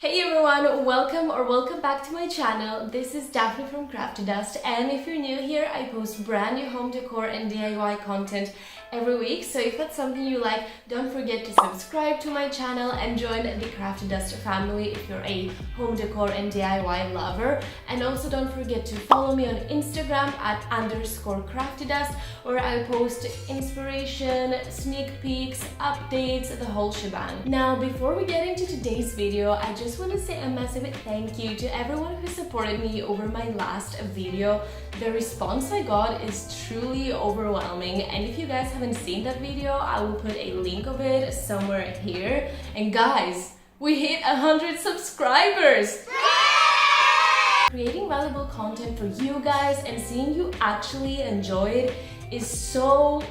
Hey everyone, welcome back to my channel. This is Daphne from Craftydust, and if you're new here, I post brand new home decor and DIY content every week. So if that's something you like, don't forget to subscribe to my channel and join the Craftydust family if you're a home decor and DIY lover. And also don't forget to follow me on Instagram at _Craftydust, where I post inspiration, sneak peeks, updates, the whole shebang. Now, before we get into today's video, I just want to say a massive thank you to everyone who supported me over my last video. The response I got is truly overwhelming, and if you guys haven't seen that video, I will put a link of it somewhere here. And guys, we hit 100 subscribers! Creating valuable content for you guys and seeing you actually enjoy it is so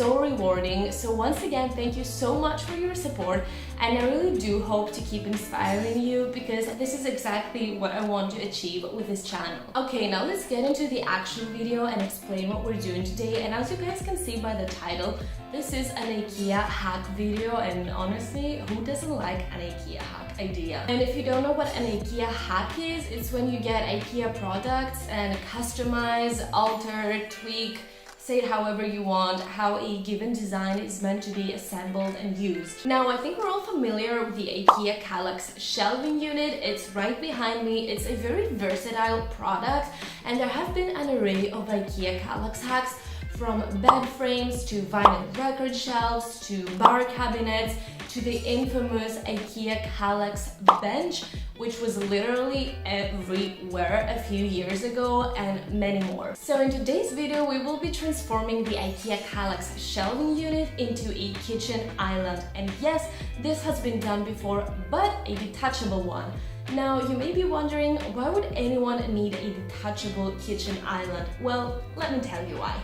rewarding. So once again, thank you so much for your support, and I really do hope to keep inspiring you, because this is exactly what I want to achieve with this channel. Okay, now let's get into the actual video and explain what we're doing today. And as you guys can see by the title, this is an IKEA hack video, and honestly, who doesn't like an IKEA hack idea? And if you don't know what an IKEA hack is, it's when you get IKEA products and customize, alter, tweak, say it however you want, how a given design is meant to be assembled and used. Now, I think we're all familiar with the IKEA Kallax Shelving unit. It's right behind me. It's a very versatile product, and there have been an array of IKEA Kallax hacks, from bed frames to vinyl record shelves to bar cabinets to the infamous IKEA Kallax bench, which was literally everywhere a few years ago, and many more. So in today's video, we will be transforming the IKEA Kallax Shelving unit into a kitchen island. And yes, this has been done before, but a detachable one. Now, you may be wondering, why would anyone need a detachable kitchen island? Well, let me tell you why.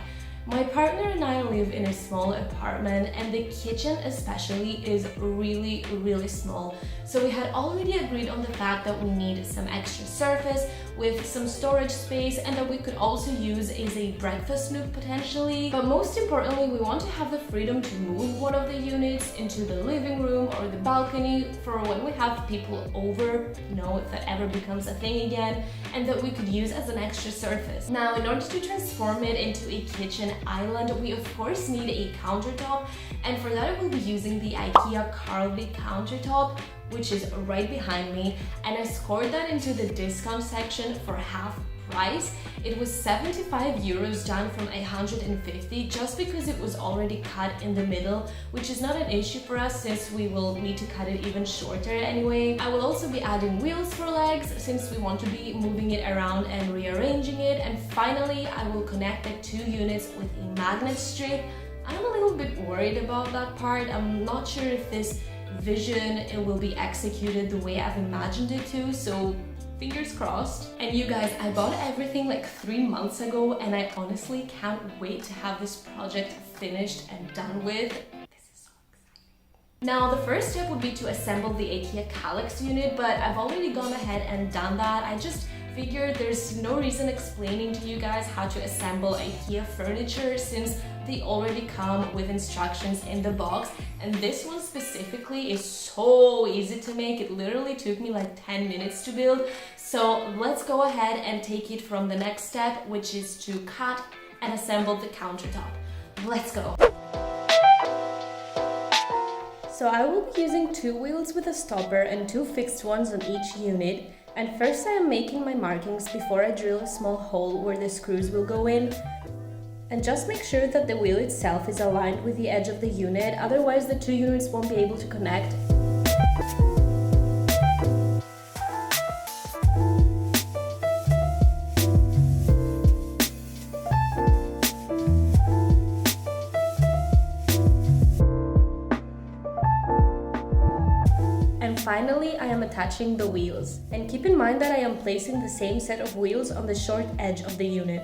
My partner and I live in a small apartment, and the kitchen especially is really small. So we had already agreed on the fact that we need some extra surface with some storage space, and that we could also use as a breakfast nook potentially. But most importantly, we want to have the freedom to move one of the units into the living room or the balcony for when we have people over, you know, if that ever becomes a thing again, and that we could use as an extra surface. Now, in order to transform it into a kitchen island, we of course need a countertop, and for that I will be using the IKEA Karlby countertop, which is right behind me, and I scored that into the discount section for half price. It was 75 euros down from 150, just because it was already cut in the middle, which is not an issue for us since we will need to cut it even shorter anyway. I will also be adding wheels for legs since we want to be moving it around and rearranging it. And finally, I will connect the two units with a magnet strip. I'm a little bit worried about that part. I'm not sure if this vision it will be executed the way I've imagined it to, so fingers crossed. And you guys, I bought everything like 3 months ago, and I honestly can't wait to have this project finished and done with. This is so exciting. Now, the first step would be to assemble the IKEA Kallax unit, but I've already gone ahead and done that. I just figured there's no reason explaining to you guys how to assemble IKEA furniture, since they already come with instructions in the box, and this one specifically is so easy to make. It literally took me like 10 minutes to build. So let's go ahead and take it from the next step, which is to cut and assemble the countertop. Let's go. So I will be using 2 wheels with a stopper and 2 fixed ones on each unit. And first I am making my markings before I drill a small hole where the screws will go in. And just make sure that the wheel itself is aligned with the edge of the unit, otherwise the 2 units won't be able to connect. And finally, I am attaching the wheels. And keep in mind that I am placing the same set of wheels on the short edge of the unit.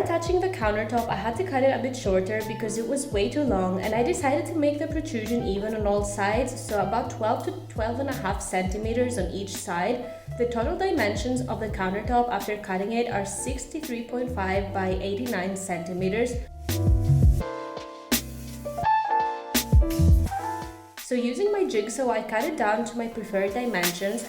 attaching the countertop, I had to cut it a bit shorter because it was way too long, and I decided to make the protrusion even on all sides, so about 12 to 12.5 centimeters on each side. The total dimensions of the countertop after cutting it are 63.5 by 89 centimeters. So using my jigsaw, I cut it down to my preferred dimensions.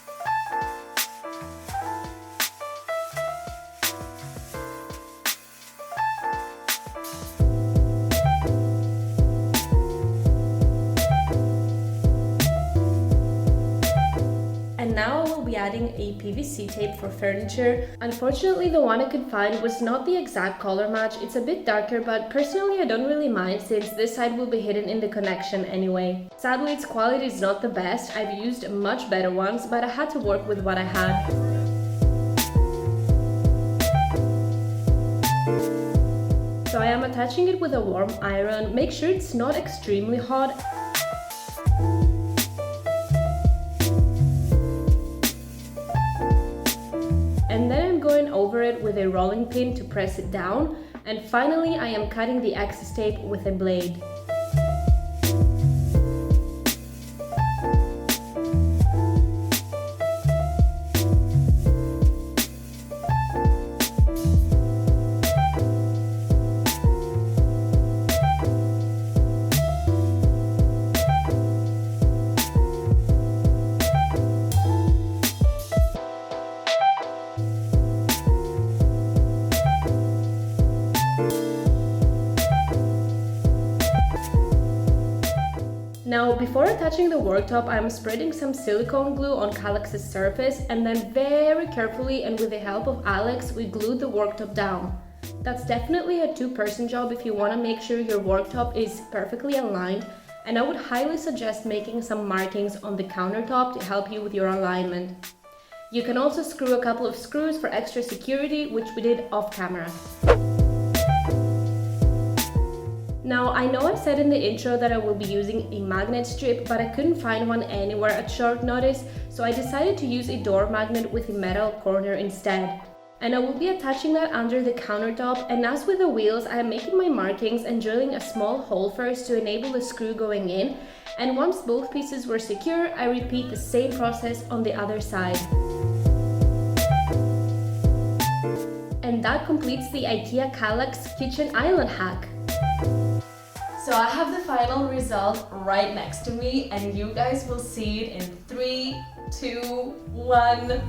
And now I will be adding a PVC tape for furniture. Unfortunately, the one I could find was not the exact color match. It's a bit darker, but personally I don't really mind since this side will be hidden in the connection anyway. Sadly, its quality is not the best. I've used much better ones, but I had to work with what I had. So I am attaching it with a warm iron. Make sure it's not extremely hot. And then I'm going over it with a rolling pin to press it down. And finally, I am cutting the excess tape with a blade. Now, before attaching the worktop, I'm spreading some silicone glue on Kallax's surface, and then very carefully and with the help of Alex, we glued the worktop down. That's definitely a two-person job if you want to make sure your worktop is perfectly aligned, and I would highly suggest making some markings on the countertop to help you with your alignment. You can also screw a couple of screws for extra security, which we did off camera. Now, I know I said in the intro that I will be using a magnet strip, but I couldn't find one anywhere at short notice, so I decided to use a door magnet with a metal corner instead. And I will be attaching that under the countertop, and as with the wheels, I am making my markings and drilling a small hole first to enable the screw going in, and once both pieces were secure, I repeat the same process on the other side. And that completes the IKEA Kallax kitchen island hack. So I have the final result right next to me, and you guys will see it in 3, 2, 1.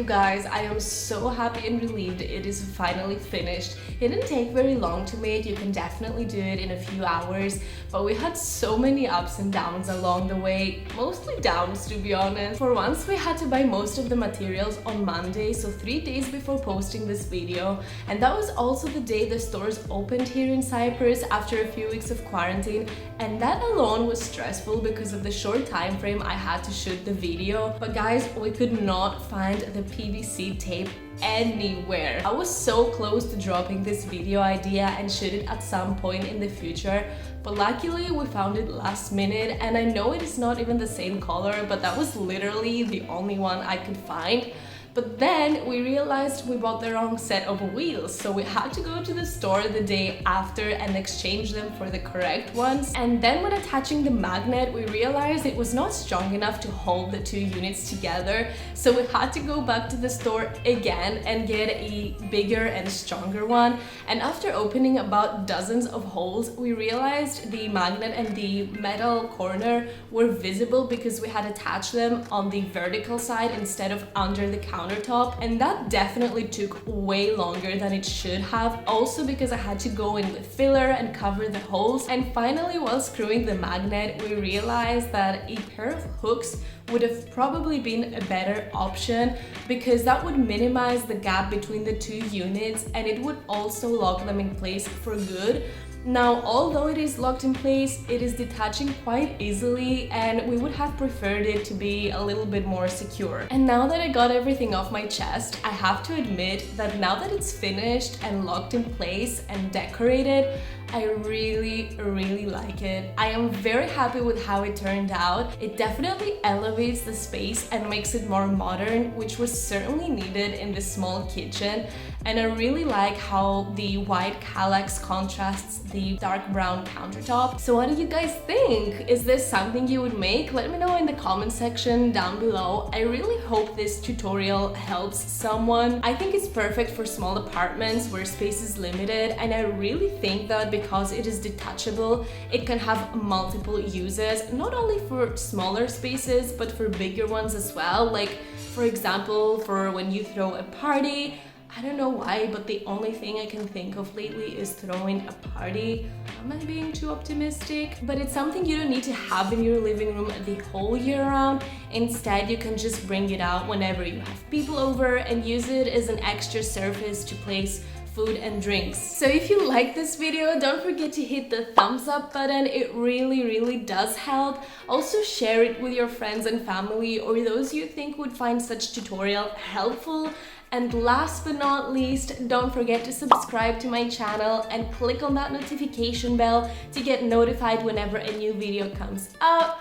Guys, I am so happy and relieved it is finally finished. It didn't take very long to make. You can definitely do it in a few hours, but we had so many ups and downs along the way, mostly downs to be honest. For once, we had to buy most of the materials on Monday, so 3 days before posting this video, and that was also the day the stores opened here in Cyprus after a few weeks of quarantine, and that alone was stressful because of the short time frame I had to shoot the video. But guys, we could not find the PVC tape anywhere. I was so close to dropping this video idea and shoot it at some point in the future, but luckily we found it last minute, and I know it is not even the same color, but that was literally the only one I could find. But then we realized we bought the wrong set of wheels, so we had to go to the store the day after and exchange them for the correct ones. And then when attaching the magnet, we realized it was not strong enough to hold the 2 units together, so we had to go back to the store again and get a bigger and stronger one. And after opening about dozens of holes, we realized the magnet and the metal corner were visible because we had attached them on the vertical side instead of under the countertop, and that definitely took way longer than it should have, also because I had to go in with filler and cover the holes. And finally, while screwing the magnet, we realized that a pair of hooks would have probably been a better option, because that would minimize the gap between the 2 units and it would also lock them in place for good. Now, although it is locked in place, it is detaching quite easily, and we would have preferred it to be a little bit more secure. And now that I got everything off my chest, I have to admit that now that it's finished and locked in place and decorated, I really like it. I am very happy with how it turned out. It definitely elevates the space and makes it more modern, which was certainly needed in this small kitchen. And I really like how the white Kallax contrasts the dark brown countertop. So what do you guys think? Is this something you would make? Let me know in the comment section down below. I really hope this tutorial helps someone. I think it's perfect for small apartments where space is limited, and I really think that because it is detachable, it can have multiple uses, not only for smaller spaces but for bigger ones as well. Like, for example, for when you throw a party. I don't know why, but the only thing I can think of lately is throwing a party. Am I being too optimistic? But it's something you don't need to have in your living room the whole year round. Instead, you can just bring it out whenever you have people over and use it as an extra surface to place food and drinks. So if you like this video, don't forget to hit the thumbs up button. It really does help. Also share it with your friends and family, or those you think would find such tutorial helpful. And last but not least, don't forget to subscribe to my channel and click on that notification bell to get notified whenever a new video comes out.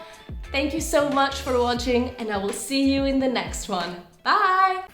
Thank you so much for watching, and I will see you in the next one. Bye!